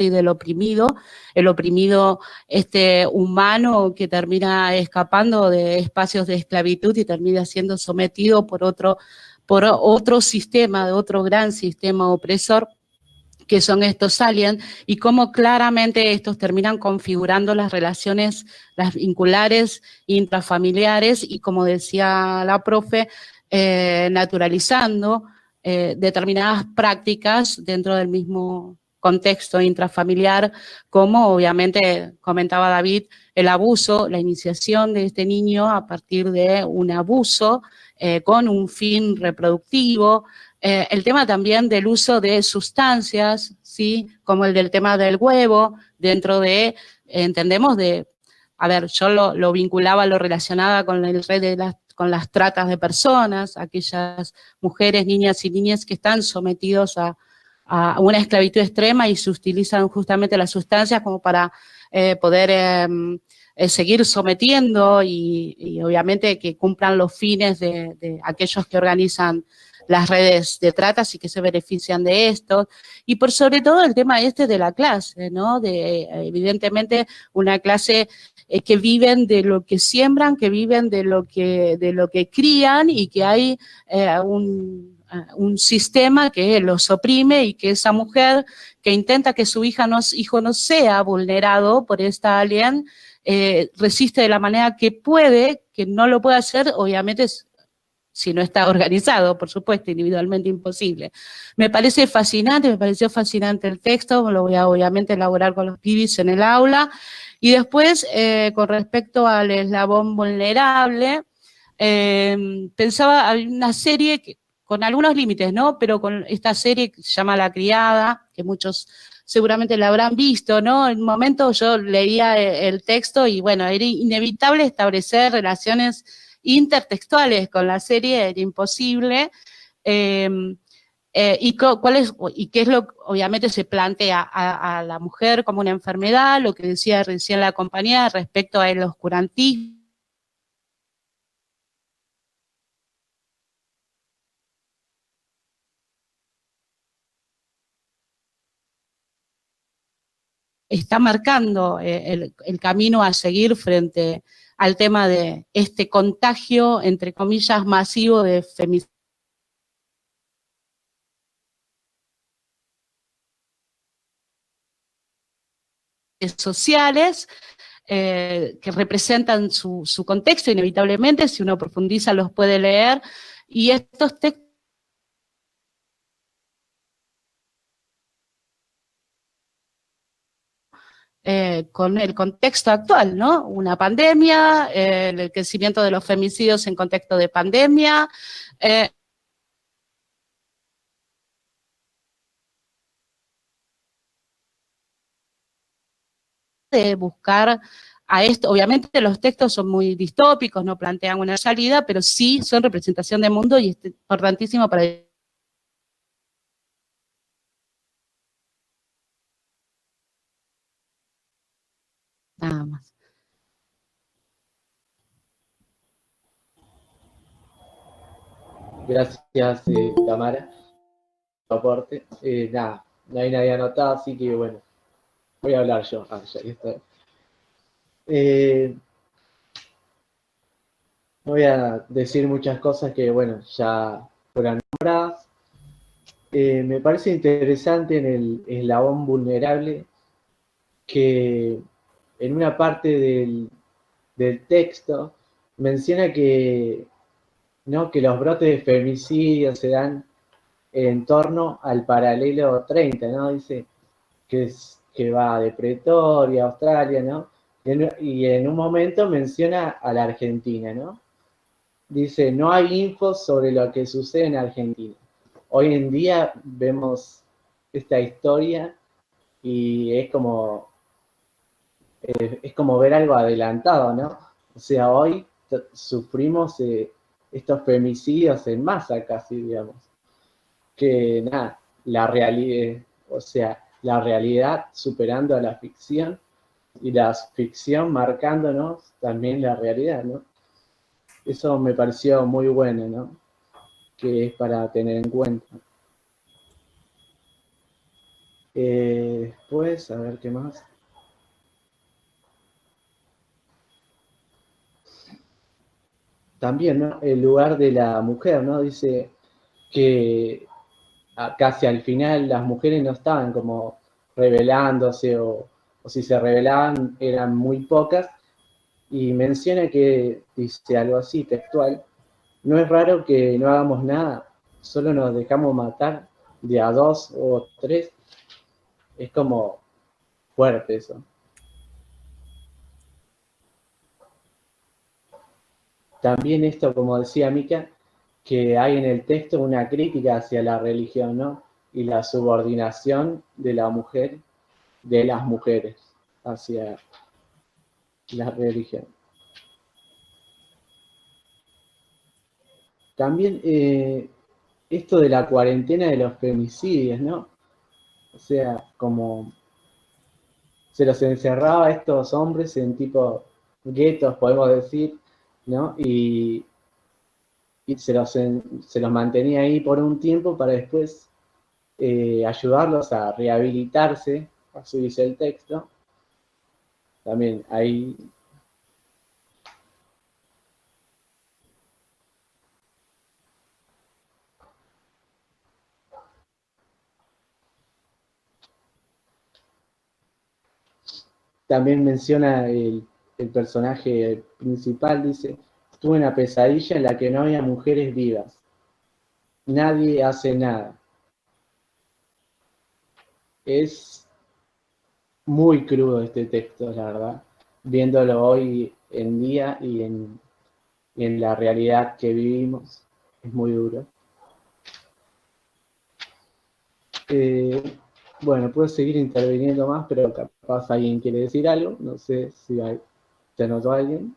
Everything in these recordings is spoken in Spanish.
y del oprimido, el oprimido humano que termina escapando de espacios de esclavitud y termina siendo sometido por otro sistema, de otro gran sistema opresor, que son estos aliens, y cómo claramente estos terminan configurando las relaciones, las vinculares, intrafamiliares, y como decía la profe, naturalizando determinadas prácticas dentro del mismo contexto intrafamiliar, como obviamente comentaba David, el abuso, la iniciación de este niño a partir de un abuso con un fin reproductivo, el tema también del uso de sustancias, ¿sí? Como el del tema del huevo, dentro de, entendemos de, a ver, yo lo vinculaba, lo relacionaba con el red de con las tratas de personas, aquellas mujeres, niñas y niñas que están sometidos a una esclavitud extrema y se utilizan justamente las sustancias como para poder seguir sometiendo y obviamente que cumplan los fines de aquellos que organizan las redes de tratas y que se benefician de esto, y por sobre todo el tema de la clase, ¿no? De evidentemente una clase que viven de lo que siembran, que viven de lo que crían, y que hay un sistema que los oprime, y que esa mujer que intenta que su hijo no sea vulnerado por esta alien, resiste de la manera que puede, que no lo puede hacer, obviamente si no está organizado, por supuesto, individualmente imposible. Me pareció fascinante el texto, lo voy a obviamente elaborar con los pibis en el aula. Y después, con respecto al eslabón vulnerable, pensaba, hay una serie con algunos límites, ¿no? Pero con esta serie que se llama La Criada, que muchos seguramente la habrán visto, ¿no? En un momento yo leía el texto y bueno, era inevitable establecer relaciones intertextuales con la serie, era imposible. ¿Y qué es lo que obviamente se plantea a la mujer como una enfermedad? Lo que decía recién la compañera respecto al oscurantismo está marcando el camino a seguir frente al tema de este contagio, entre comillas, masivo de femicidios sociales, que representan su contexto inevitablemente, si uno profundiza los puede leer, y estos textos con el contexto actual, ¿no? Una pandemia, el crecimiento de los femicidios en contexto de pandemia, de buscar a esto. Obviamente los textos son muy distópicos, no plantean una salida, pero sí son representación de mundo y es importantísimo para nada más. Gracias, Tamara, por tu aporte. Nada, no hay nadie anotado, así que bueno, voy a hablar yo. Ya que estoy. Voy a decir muchas cosas que, bueno, ya fueron nombradas. Me parece interesante en el eslabón vulnerable que en una parte del texto menciona que, ¿no? Que los brotes de femicidio se dan en torno al paralelo 30, ¿no? Dice que va de Pretoria, Australia, ¿no? Y en un momento menciona a la Argentina, ¿no? Dice, no hay info sobre lo que sucede en Argentina. Hoy en día vemos esta historia y es como ver algo adelantado, ¿no? O sea, hoy sufrimos estos femicidios en masa casi, digamos. Que nada, la realidad, o sea, la realidad superando a la ficción y la ficción marcándonos también la realidad, ¿no? Eso me pareció muy bueno, ¿no? Que es para tener en cuenta. Después, a ver qué más. También, ¿no? El lugar de la mujer, ¿no? Dice que casi al final las mujeres no estaban como rebelándose o si se rebelaban eran muy pocas y menciona que dice algo así textual: no es raro que no hagamos nada, solo nos dejamos matar de a dos o tres. Es como fuerte eso. También esto, como decía Mika, que hay en el texto una crítica hacia la religión, ¿no? Y la subordinación de la mujer, de las mujeres, hacia la religión. También esto de la cuarentena de los femicidios, ¿no? O sea, como se los encerraba a estos hombres en tipo guetos, podemos decir, ¿no? Y se los mantenía ahí por un tiempo para después ayudarlos a rehabilitarse, así dice el texto. También ahí también menciona el personaje principal, dice: tuve una pesadilla en la que no había mujeres vivas, nadie hace nada. Es muy crudo este texto, la verdad, viéndolo hoy en día y en la realidad que vivimos, es muy duro. Eh, bueno, puedo seguir interviniendo más, pero capaz alguien quiere decir algo, no sé si te anotó alguien.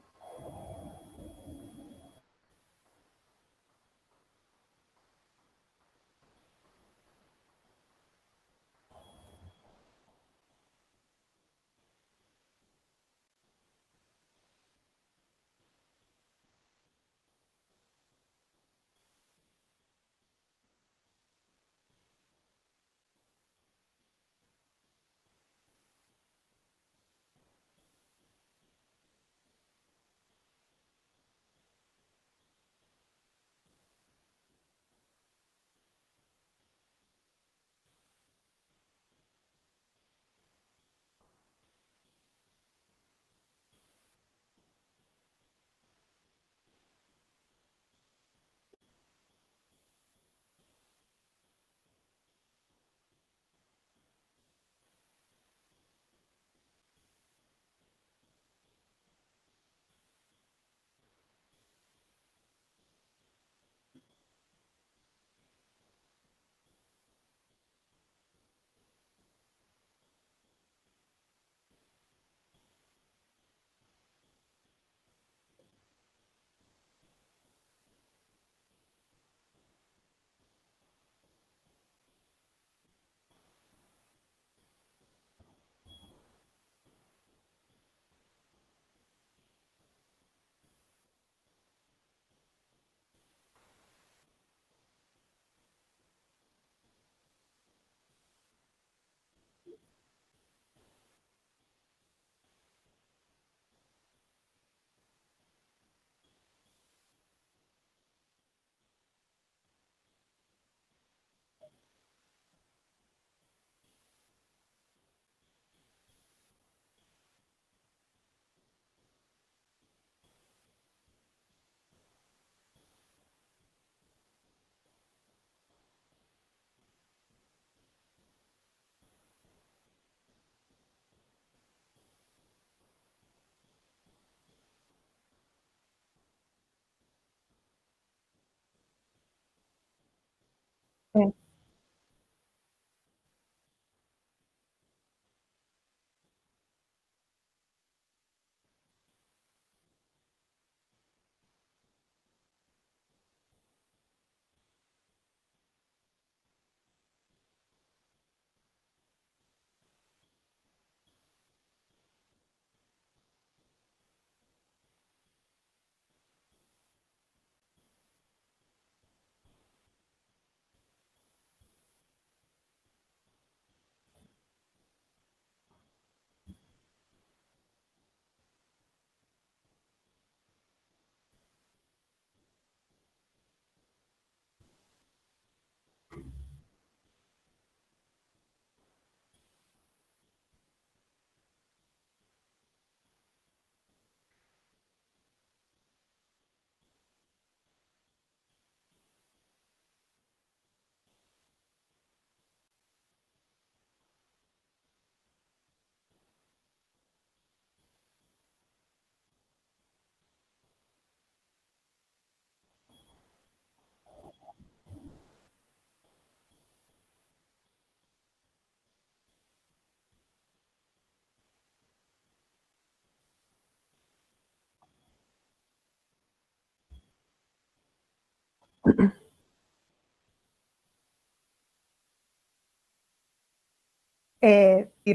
Sí.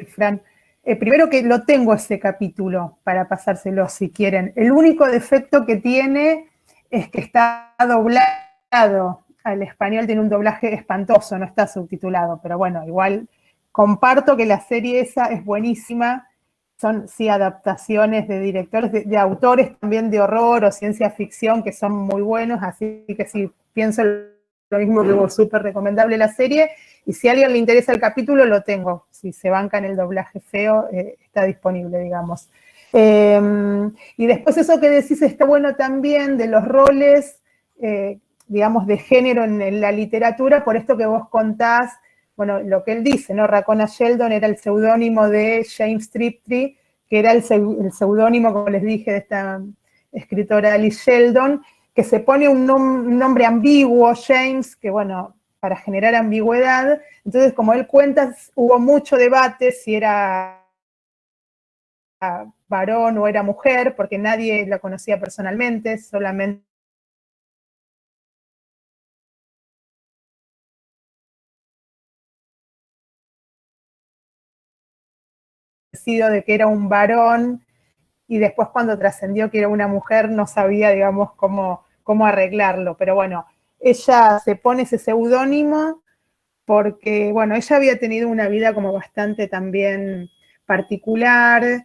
Fran, primero que lo tengo ese capítulo para pasárselo si quieren. El único defecto que tiene es que está doblado al español, tiene un doblaje espantoso, no está subtitulado, pero bueno, igual comparto que la serie esa es buenísima. Son, sí, adaptaciones de directores, de autores también de horror o ciencia ficción que son muy buenos, así que sí, pienso lo mismo que vos, súper recomendable la serie, y si a alguien le interesa el capítulo, lo tengo. Si se banca en el doblaje feo, está disponible, digamos. Y después eso que decís está bueno también de los roles, digamos, de género en la literatura, por esto que vos contás, bueno, lo que él dice, ¿no? Racona Sheldon era el seudónimo de James Triptree, que era el seudónimo, como les dije, de esta escritora Alice Sheldon, que se pone un nombre ambiguo, James, que bueno, para generar ambigüedad. Entonces, como él cuenta, hubo mucho debate si era varón o era mujer, porque nadie la conocía personalmente, solamente de que era un varón, y después cuando trascendió que era una mujer no sabía, digamos, cómo arreglarlo. Pero bueno, ella se pone ese seudónimo porque, bueno, ella había tenido una vida como bastante también particular,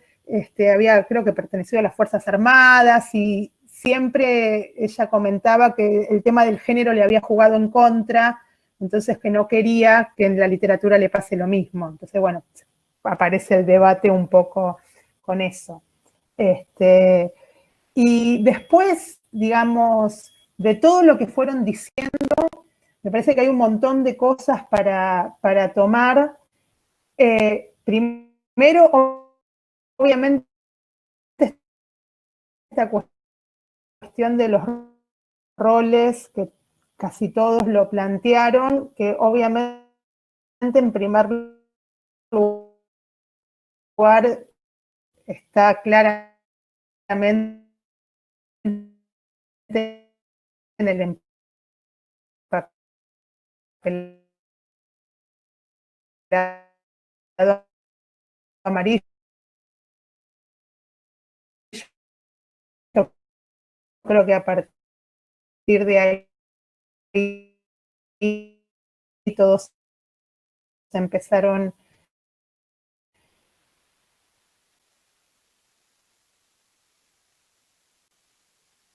había, creo que pertenecido a las Fuerzas Armadas, y siempre ella comentaba que el tema del género le había jugado en contra, entonces que no quería que en la literatura le pase lo mismo. Entonces, bueno, aparece el debate un poco con eso. Y después, digamos, de todo lo que fueron diciendo, me parece que hay un montón de cosas para tomar. Primero, obviamente, esta cuestión de los roles, que casi todos lo plantearon, que obviamente en primer lugar está claramente en el empapelado amarillo. Yo creo que a partir de ahí todos empezaron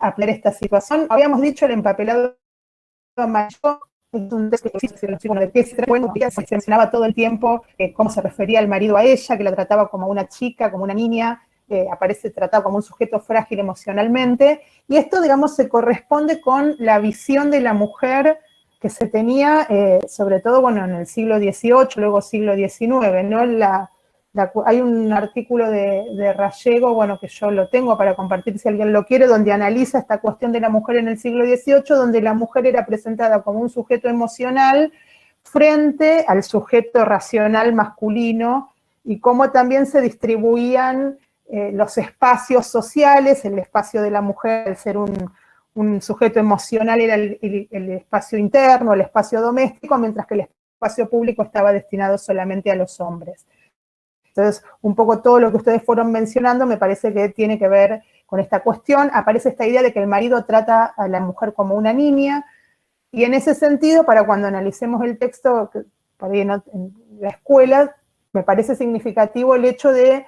a ver esta situación. Habíamos dicho el empapelado amarillo, es un texto que se mencionaba todo el tiempo cómo se refería el marido a ella, que la trataba como una chica, como una niña, aparece tratado como un sujeto frágil emocionalmente, y esto, digamos, se corresponde con la visión de la mujer que se tenía, sobre todo, bueno, en el siglo XVIII, luego siglo XIX, ¿no? Hay un artículo de Rallego, bueno, que yo lo tengo para compartir si alguien lo quiere, donde analiza esta cuestión de la mujer en el siglo XVIII, donde la mujer era presentada como un sujeto emocional frente al sujeto racional masculino, y cómo también se distribuían los espacios sociales. El espacio de la mujer, al ser un sujeto emocional, era el espacio interno, el espacio doméstico, mientras que el espacio público estaba destinado solamente a los hombres. Entonces, un poco todo lo que ustedes fueron mencionando me parece que tiene que ver con esta cuestión. Aparece esta idea de que el marido trata a la mujer como una niña, y en ese sentido, para cuando analicemos el texto, por ahí en la escuela, me parece significativo el hecho de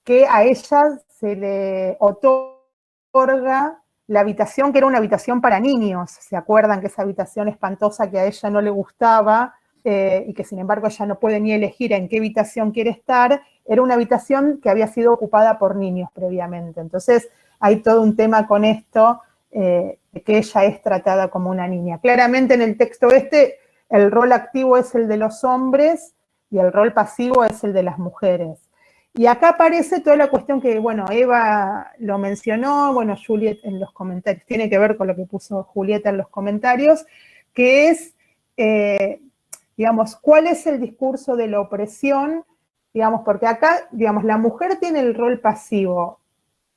que a ella se le otorga la habitación, que era una habitación para niños. ¿Se acuerdan que esa habitación espantosa que a ella no le gustaba, y que sin embargo ella no puede ni elegir en qué habitación quiere estar, era una habitación que había sido ocupada por niños previamente? Entonces hay todo un tema con esto, de que ella es tratada como una niña. Claramente en el texto el rol activo es el de los hombres y el rol pasivo es el de las mujeres. Y acá aparece toda la cuestión que, bueno, Eva lo mencionó, bueno, Juliet en los comentarios, tiene que ver con lo que puso Julieta en los comentarios, que es, digamos, ¿cuál es el discurso de la opresión? Digamos, porque acá, digamos, la mujer tiene el rol pasivo,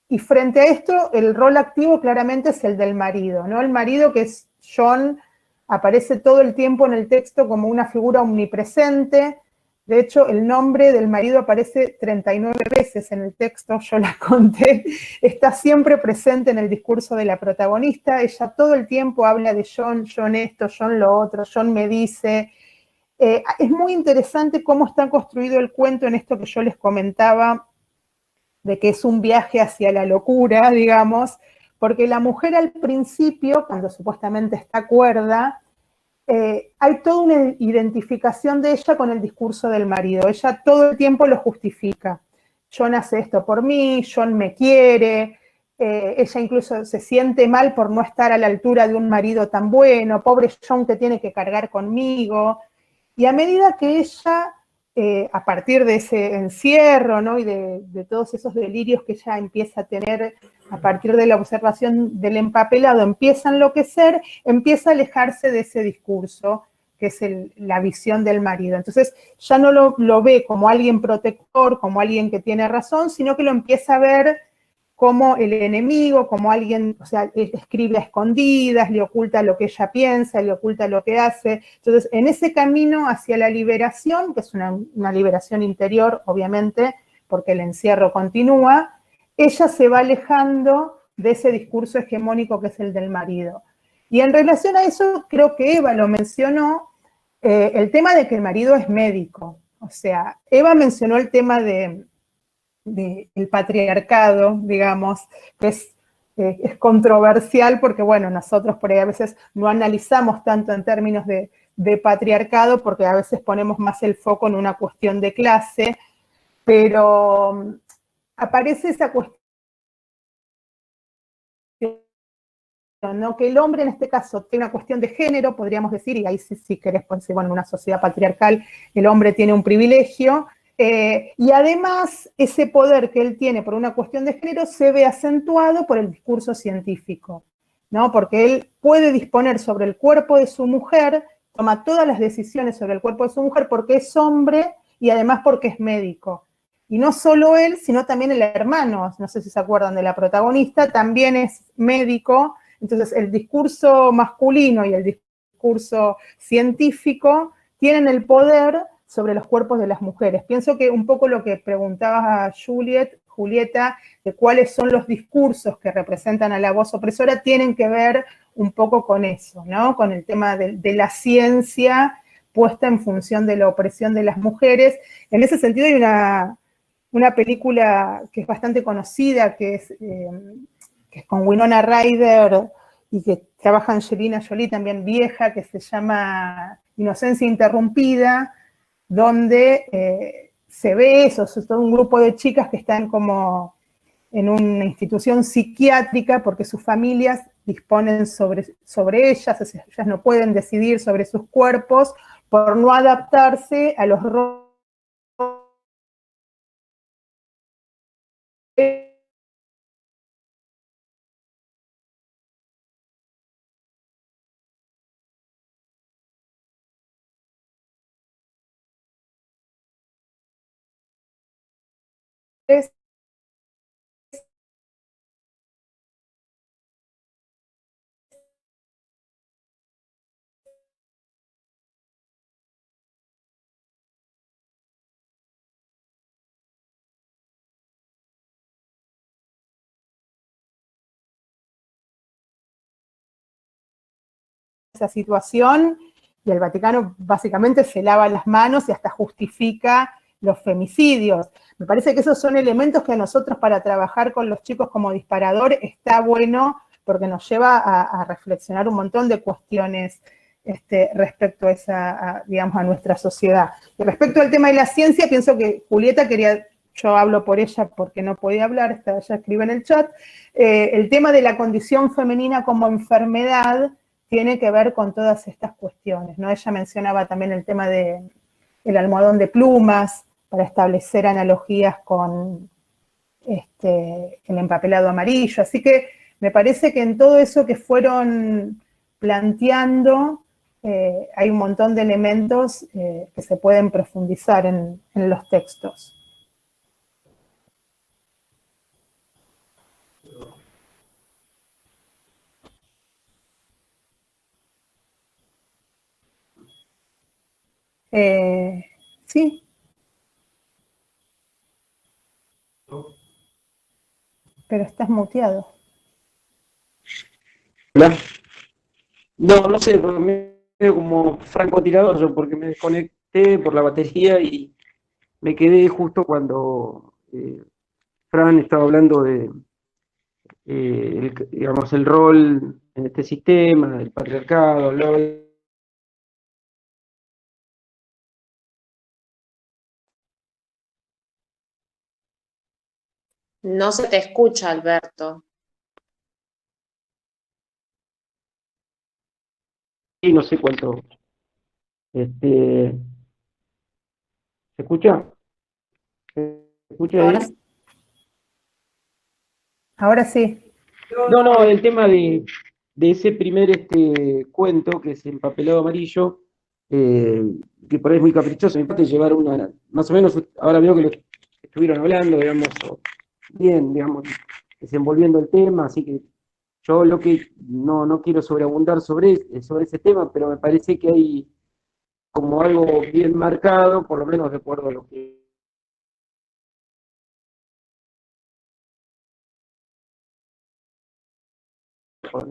y frente a esto, el rol activo claramente es el del marido, ¿no? El marido, que es John, aparece todo el tiempo en el texto como una figura omnipresente. De hecho, el nombre del marido aparece 39 veces en el texto, yo la conté, está siempre presente en el discurso de la protagonista, ella todo el tiempo habla de John, John esto, John lo otro, John me dice. Es muy interesante cómo está construido el cuento en esto que yo les comentaba, de que es un viaje hacia la locura, digamos, porque la mujer al principio, cuando supuestamente está cuerda, hay toda una identificación de ella con el discurso del marido. Ella todo el tiempo lo justifica. John hace esto por mí, John me quiere, ella incluso se siente mal por no estar a la altura de un marido tan bueno, pobre John que tiene que cargar conmigo. Y a medida que ella, a partir de ese encierro, ¿no? Y de todos esos delirios que ella empieza a tener a partir de la observación del empapelado, empieza a enloquecer, empieza a alejarse de ese discurso, que es la visión del marido. Entonces ya no lo ve como alguien protector, como alguien que tiene razón, sino que lo empieza a ver como el enemigo, como alguien, o sea, escribe a escondidas, le oculta lo que ella piensa, le oculta lo que hace. Entonces, en ese camino hacia la liberación, que es una liberación interior, obviamente, porque el encierro continúa, ella se va alejando de ese discurso hegemónico que es el del marido. Y en relación a eso, creo que Eva lo mencionó, el tema de que el marido es médico. O sea, Eva mencionó el tema del patriarcado, digamos, que es controversial porque, bueno, nosotros por ahí a veces no analizamos tanto en términos de patriarcado porque a veces ponemos más el foco en una cuestión de clase, pero aparece esa cuestión, ¿no? Que el hombre en este caso tiene una cuestión de género, podríamos decir, y ahí si querés, pues, bueno, en una sociedad patriarcal el hombre tiene un privilegio, y además ese poder que él tiene por una cuestión de género se ve acentuado por el discurso científico, ¿no? Porque él puede disponer sobre el cuerpo de su mujer, toma todas las decisiones sobre el cuerpo de su mujer porque es hombre y además porque es médico. Y no solo él, sino también el hermano, no sé si se acuerdan de la protagonista, también es médico. Entonces el discurso masculino y el discurso científico tienen el poder sobre los cuerpos de las mujeres. Pienso que un poco lo que preguntaba a Julieta, de cuáles son los discursos que representan a la voz opresora, tienen que ver un poco con eso, ¿no? Con el tema de la ciencia puesta en función de la opresión de las mujeres. En ese sentido hay una película que es bastante conocida, que es con Winona Ryder y que trabaja Angelina Jolie, también vieja, que se llama Inocencia Interrumpida, donde se ve eso, es todo un grupo de chicas que están como en una institución psiquiátrica porque sus familias disponen sobre ellas, ellas no pueden decidir sobre sus cuerpos por no adaptarse a los roles esa situación, y el Vaticano básicamente se lava las manos y hasta justifica los femicidios. Me parece que esos son elementos que a nosotros para trabajar con los chicos como disparador está bueno porque nos lleva a reflexionar un montón de cuestiones respecto digamos, a nuestra sociedad. Y respecto al tema de la ciencia, pienso que Julieta yo hablo por ella porque no podía hablar, ella escribe en el chat, el tema de la condición femenina como enfermedad tiene que ver con todas estas cuestiones, ¿no? Ella mencionaba también el tema del almohadón de plumas para establecer analogías con el empapelado amarillo, así que me parece que en todo eso que fueron planteando hay un montón de elementos que se pueden profundizar en los textos. Sí. Pero estás muteado. Hola. No, no sé, medio como francotirador yo, porque me desconecté por la batería y me quedé justo cuando Fran estaba hablando de, digamos, el rol en este sistema, el patriarcado, No se te escucha, Alberto. y no sé cuánto. ¿Se escucha? ¿Se escucha Ahora ahí? Ahora sí. No, el tema de ese primer cuento, que es Empapelado Amarillo, que por ahí es muy caprichoso, me parece llevar una, más o menos, ahora veo que lo estuvieron hablando, digamos, bien, digamos, desenvolviendo el tema, así que yo lo que no quiero sobreabundar sobre ese tema, pero me parece que hay como algo bien marcado, por lo menos de acuerdo a lo que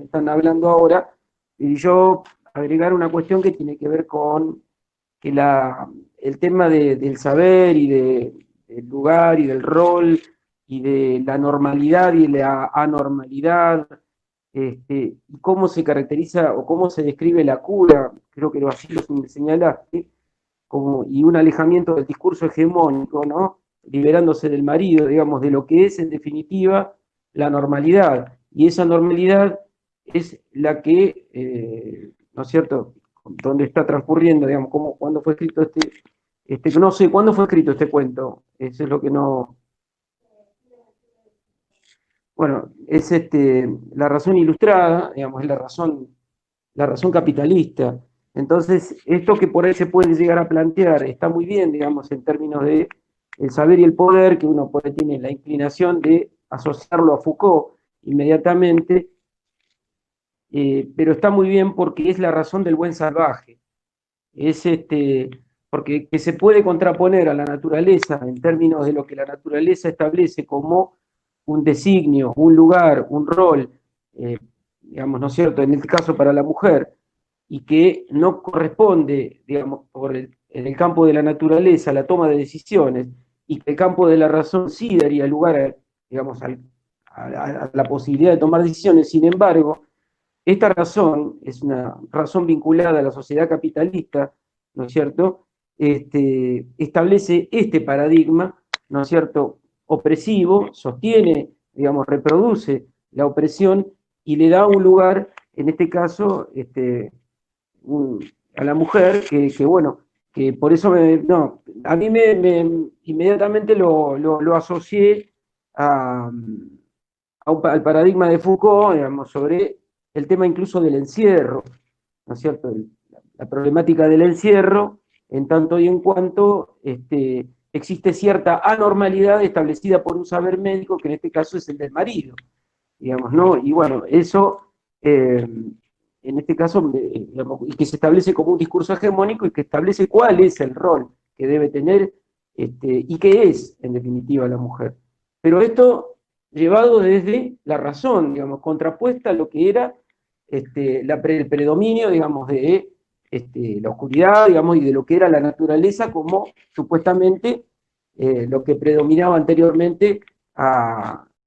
están hablando ahora, y yo agregar una cuestión que tiene que ver con que el tema del saber y del lugar y del rol y de la normalidad y la anormalidad, y cómo se caracteriza o cómo se describe la cura, creo que así lo señalaste, como, y un alejamiento del discurso hegemónico, ¿no? Liberándose del marido, digamos, de lo que es en definitiva la normalidad. Y esa normalidad es la que, ¿no es cierto?, donde está transcurriendo, digamos, cuándo fue escrito no sé, ¿cuándo fue escrito este cuento? Eso es lo que no... Bueno, es la razón ilustrada, digamos, es la razón capitalista. Entonces, esto que por ahí se puede llegar a plantear está muy bien, digamos, en términos de el saber y el poder, que uno puede tiene la inclinación de asociarlo a Foucault inmediatamente, pero está muy bien porque es la razón del buen salvaje. Es porque que se puede contraponer a la naturaleza en términos de lo que la naturaleza establece como un designio, un lugar, un rol, digamos, ¿no es cierto?, en este caso para la mujer, y que no corresponde, digamos, en el campo de la naturaleza la toma de decisiones, y que el campo de la razón sí daría lugar digamos, a la posibilidad de tomar decisiones. Sin embargo, esta razón es una razón vinculada a la sociedad capitalista, ¿no es cierto? Establece este paradigma, ¿no es cierto?, opresivo, sostiene, digamos, reproduce la opresión y le da un lugar, en este caso, a la mujer, bueno, que por eso no, a mí inmediatamente lo asocié al paradigma de Foucault, digamos, sobre el tema incluso del encierro, ¿no es cierto? La problemática del encierro, en tanto y en cuanto existe cierta anormalidad establecida por un saber médico, que en este caso es el del marido, digamos, ¿no? Y bueno, eso, en este caso, digamos, y que se establece como un discurso hegemónico y que establece cuál es el rol que debe tener y qué es, en definitiva, la mujer. Pero esto llevado desde la razón, digamos, contrapuesta a lo que era el predominio, digamos, de la oscuridad, digamos, y de lo que era la naturaleza como supuestamente lo que predominaba anteriormente